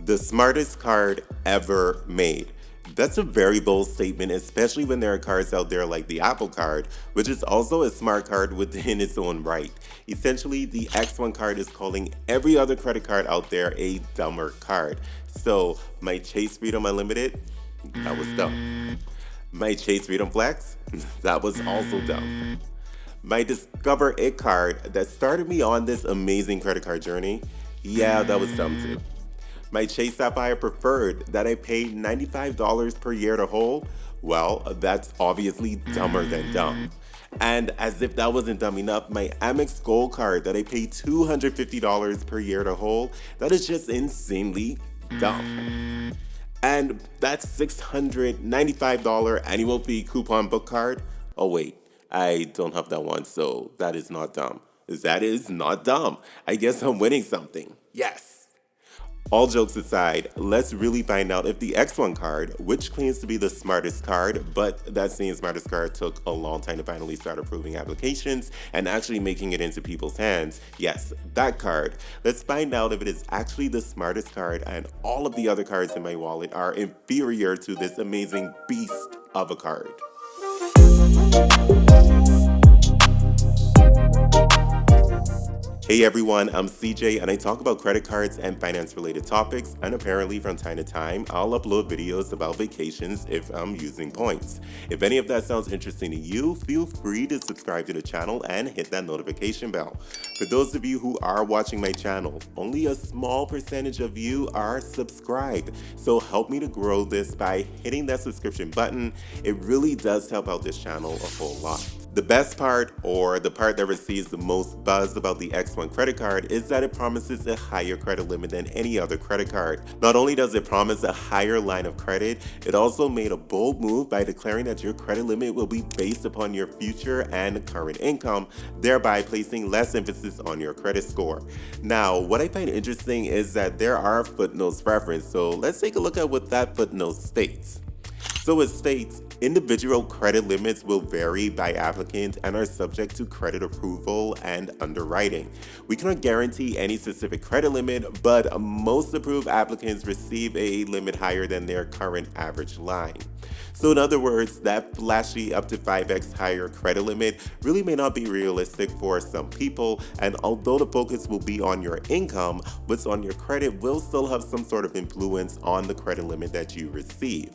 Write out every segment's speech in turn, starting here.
The smartest card ever made. That's a very bold statement, especially when there are cards out there like the Apple Card, which is also a smart card within its own right. Essentially, the X1 card is calling every other credit card out there a dumber card. So, my Chase Freedom Unlimited, that was dumb. My Chase Freedom Flex, that was also dumb. My Discover It card that started me on this amazing credit card journey, yeah, that was dumb too. My Chase Sapphire Preferred that I paid $95 per year to hold, well, that's obviously dumber than dumb. And as if that wasn't dumb enough, my Amex Gold card that I paid $250 per year to hold, that is just insanely dumb. And that $695 annual fee coupon book card, oh wait, I don't have that one, so that is not dumb. That is not dumb. I guess I'm winning something. Yes. All jokes aside, let's really find out if the X1 card, which claims to be the smartest card, but that same smartest card took a long time to finally start approving applications and actually making it into people's hands. Yes, that card. Let's find out if it is actually the smartest card and all of the other cards in my wallet are inferior to this amazing beast of a card. Hey everyone, I'm CJ and I talk about credit cards and finance related topics, and apparently from time to time I'll upload videos about vacations if I'm using points. If any of that sounds interesting to you, feel free to subscribe to the channel and hit that notification bell. For those of you who are watching my channel, only a small percentage of you are subscribed, so help me to grow this by hitting that subscription button. It really does help out this channel a whole lot. The best part, or the part that receives the most buzz about the X1 credit card, is that it promises a higher credit limit than any other credit card. Not only does it promise a higher line of credit, it also made a bold move by declaring that your credit limit will be based upon your future and current income, thereby placing less emphasis on your credit score. Now, what I find interesting is that there are footnotes referenced, so let's take a look at what that footnote states. So it states, individual credit limits will vary by applicant and are subject to credit approval and underwriting. We cannot guarantee any specific credit limit, but most approved applicants receive a limit higher than their current average line. So in other words, that flashy up to 5x higher credit limit really may not be realistic for some people, and although the focus will be on your income, what's on your credit will still have some sort of influence on the credit limit that you receive.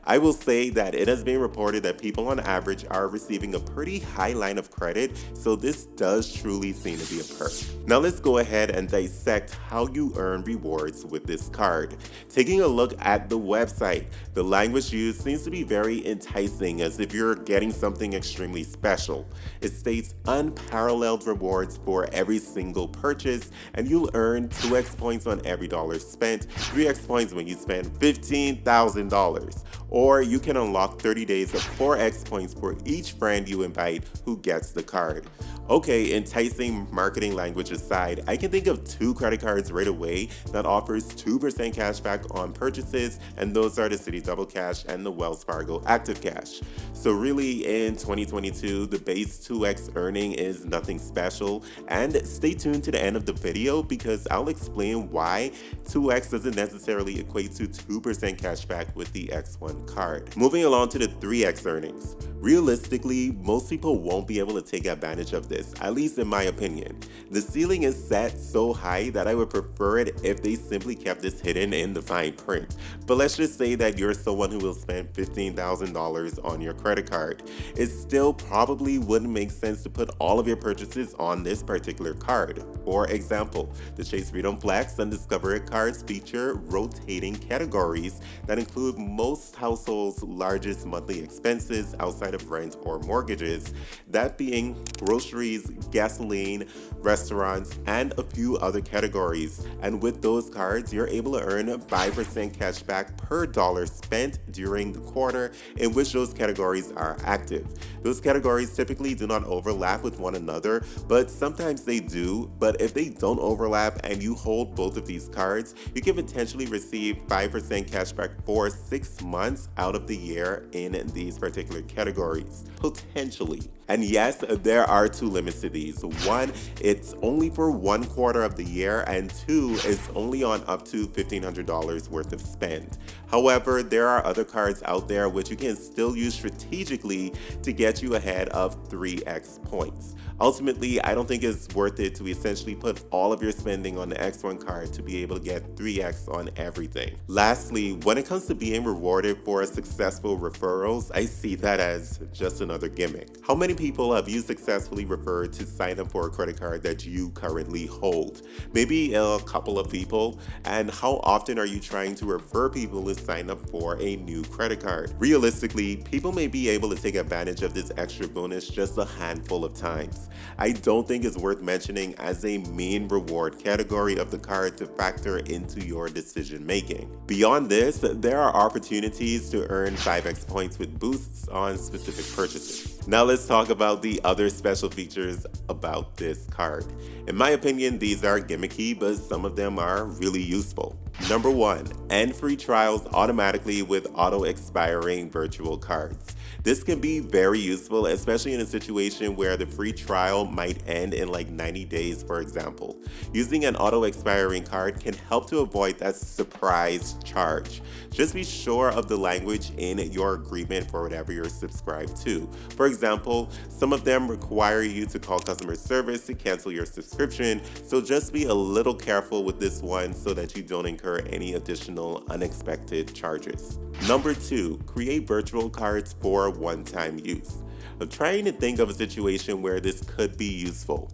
I will say that it has been reported that people on average are receiving a pretty high line of credit, so this does truly seem to be a perk. Now let's go ahead and dissect how you earn rewards with this card. Taking a look at the website, the language used seems to be very enticing, as if you're getting something extremely special. It states unparalleled rewards for every single purchase, and you'll earn 2x points on every dollar spent, 3x points when you spend $15,000, or you can unlock 30 days of 4x points for each friend you invite who gets the card. Okay, enticing marketing language aside, I can think of two credit cards right away that offers 2% cash back on purchases, and those are the Citi Double Cash and the Wells Fargo Active Cash. So really, in 2022, the base 2x earning is nothing special, and stay tuned to the end of the video because I'll explain why 2x doesn't necessarily equate to 2% cash back with the X1 card. Moving along to the 3x earnings. Realistically, most people won't be able to take advantage of this, at least in my opinion. The ceiling is set so high that I would prefer it if they simply kept this hidden in the fine print. But let's just say that you're someone who will spend $15,000 on your credit card. It still probably wouldn't make sense to put all of your purchases on this particular card. For example, the Chase Freedom Flex and Discover It cards feature rotating categories that include most households' largest monthly expenses outside of rent or mortgages, that being groceries, gasoline, restaurants, and a few other categories. And with those cards, you're able to earn 5% cash back per dollar spent during the quarter in which those categories are active. Those categories typically do not overlap with one another, but sometimes they do. But if they don't overlap and you hold both of these cards, you can potentially receive 5% cash back for 6 months out of the year in these particular categories. Potentially. And yes, there are two limits to these. One, it's only for 1 quarter of the year, and two, it's only on up to $1,500 worth of spend. However, there are other cards out there which you can still use strategically to get you ahead of 3x points. Ultimately, I don't think it's worth it to essentially put all of your spending on the X1 card to be able to get 3x on everything. Lastly, when it comes to being rewarded for successful referrals, I see that as just another gimmick. How many people have you successfully referred to sign up for a credit card that you currently hold? Maybe a couple of people. And how often are you trying to refer people to sign up for a new credit card? Realistically, people may be able to take advantage of this extra bonus just a handful of times. I don't think it's worth mentioning as a main reward category of the card to factor into your decision making. Beyond this, there are opportunities to earn 5x points with boosts on specific purchases. Now let's talk about the other special features about this card. In my opinion, these are gimmicky, but some of them are really useful. Number 1, end free trials automatically with auto-expiring virtual cards. This can be very useful, especially in a situation where the free trial might end in like 90 days, for example. Using an auto-expiring card can help to avoid that surprise charge. Just be sure of the language in your agreement for whatever you're subscribed to. For example, some of them require you to call customer service to cancel your subscription, so just be a little careful with this one so that you don't incur any additional unexpected charges. Number 2, create virtual cards for one-time use. I'm trying to think of a situation where this could be useful.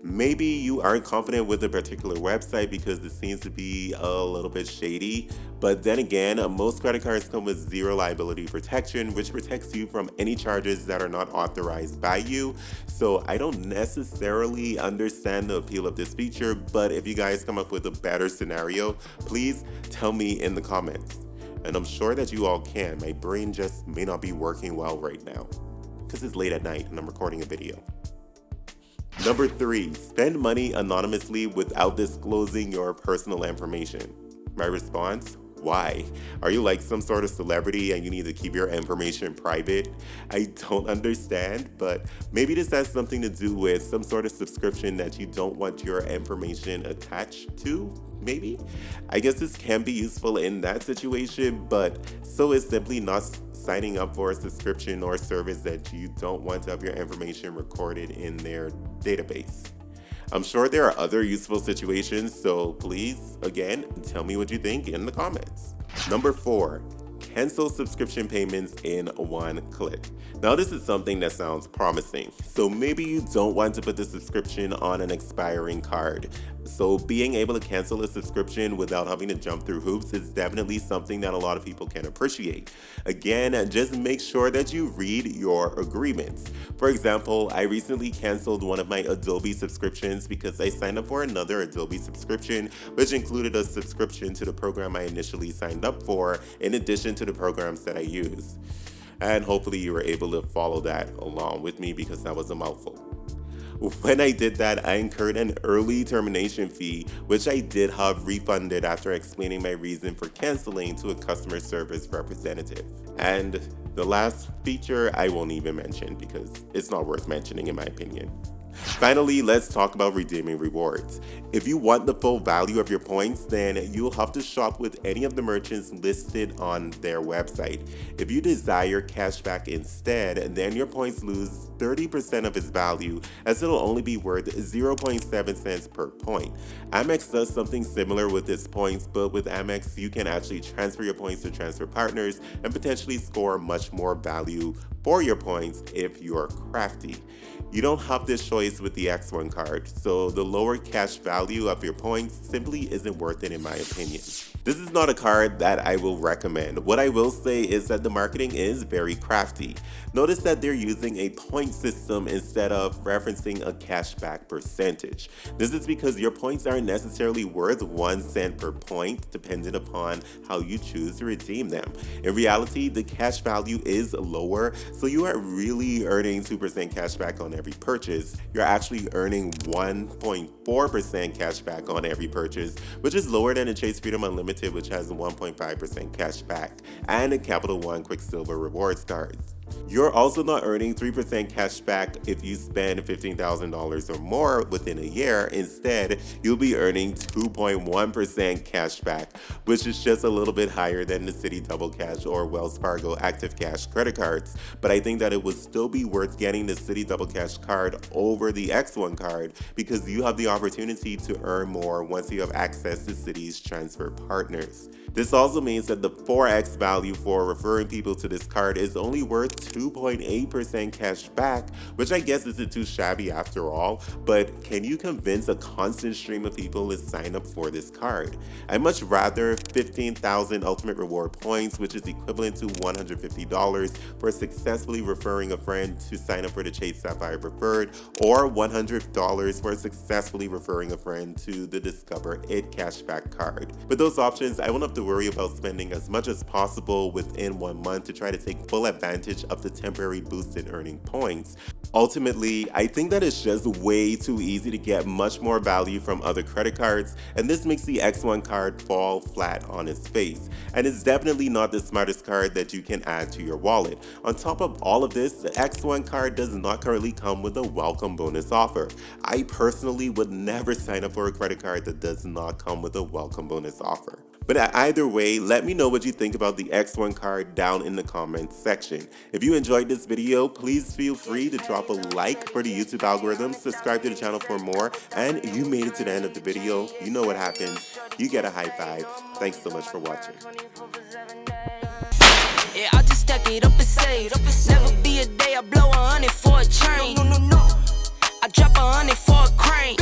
Maybe you aren't confident with a particular website because it seems to be a little bit shady. But then again, most credit cards come with zero liability protection, which protects you from any charges that are not authorized by you. So I don't necessarily understand the appeal of this feature, but if you guys come up with a better scenario, please tell me in the comments. And I'm sure that you all can. My brain just may not be working well right now because it's late at night and I'm recording a video. Number 3, spend money anonymously without disclosing your personal information. My response? Why? Are you like some sort of celebrity and you need to keep your information private? I don't understand, but maybe this has something to do with some sort of subscription that you don't want your information attached to, maybe? I guess this can be useful in that situation, but so is simply not signing up for a subscription or service that you don't want to have your information recorded in their database. I'm sure there are other useful situations, so please, again, tell me what you think in the comments. Number 4, cancel subscription payments in one click. Now this is something that sounds promising. So maybe you don't want to put the subscription on an expiring card. So being able to cancel a subscription without having to jump through hoops is definitely something that a lot of people can appreciate. Again, just make sure that you read your agreements. For example, I recently canceled one of my Adobe subscriptions because I signed up for another Adobe subscription, which included a subscription to the program I initially signed up for, in addition to the programs that I use. And hopefully you were able to follow that along with me because that was a mouthful. When I did that, I incurred an early termination fee, which I did have refunded after explaining my reason for canceling to a customer service representative. And the last feature I won't even mention because it's not worth mentioning in my opinion. Finally, let's talk about redeeming rewards. If you want the full value of your points, then you'll have to shop with any of the merchants listed on their website. If you desire cashback instead, then your points lose 30% of its value, as it'll only be worth 0.7 cents per point. Amex does something similar with its points, but with Amex, you can actually transfer your points to transfer partners and potentially score much more value for your points if you're crafty. You don't have this choice with the X1 card, so the lower cash value of your points simply isn't worth it in my opinion. This is not a card that I will recommend. What I will say is that the marketing is very crafty. Notice that they're using a point system instead of referencing a cashback percentage. This is because your points aren't necessarily worth 1 cent per point, depending upon how you choose to redeem them. In reality, the cash value is lower, so you are really earning 2% cashback on every purchase. You're actually earning 1.4% cashback on every purchase, which is lower than a Chase Freedom Unlimited, which has 1.5% cashback, and a Capital One Quicksilver Rewards cards. You're also not earning 3% cash back if you spend $15,000 or more within a year. Instead, you'll be earning 2.1% cash back, which is just a little bit higher than the Citi Double Cash or Wells Fargo Active Cash credit cards. But I think that it would still be worth getting the Citi Double Cash card over the X1 card because you have the opportunity to earn more once you have access to Citi's transfer partners. This also means that the 4x value for referring people to this card is only worth 2.8% cash back, which I guess isn't too shabby after all, but can you convince a constant stream of people to sign up for this card? I'd much rather 15,000 ultimate reward points, which is equivalent to $150 for successfully referring a friend to sign up for the Chase Sapphire Preferred, or $100 for successfully referring a friend to the Discover It cashback card. With those options, I won't have to worry about spending as much as possible within 1 month to try to take full advantage of the temporary boost in earning points. Ultimately, I think that it's just way too easy to get much more value from other credit cards, and this makes the X1 card fall flat on its face. And it's definitely not the smartest card that you can add to your wallet. On top of all of this, the X1 card does not currently come with a welcome bonus offer. I personally would never sign up for a credit card that does not come with a welcome bonus offer. But either way, let me know what you think about the X1 card down in the comments section. If you enjoyed this video, please feel free to drop a like for the YouTube algorithm, subscribe to the channel for more, and you made it to the end of the video. You know what happens. You get a high five. Thanks so much for watching. Yeah, I just stack it up and save. Never be a day I blow 100 for a chain. I drop 100 for a crane.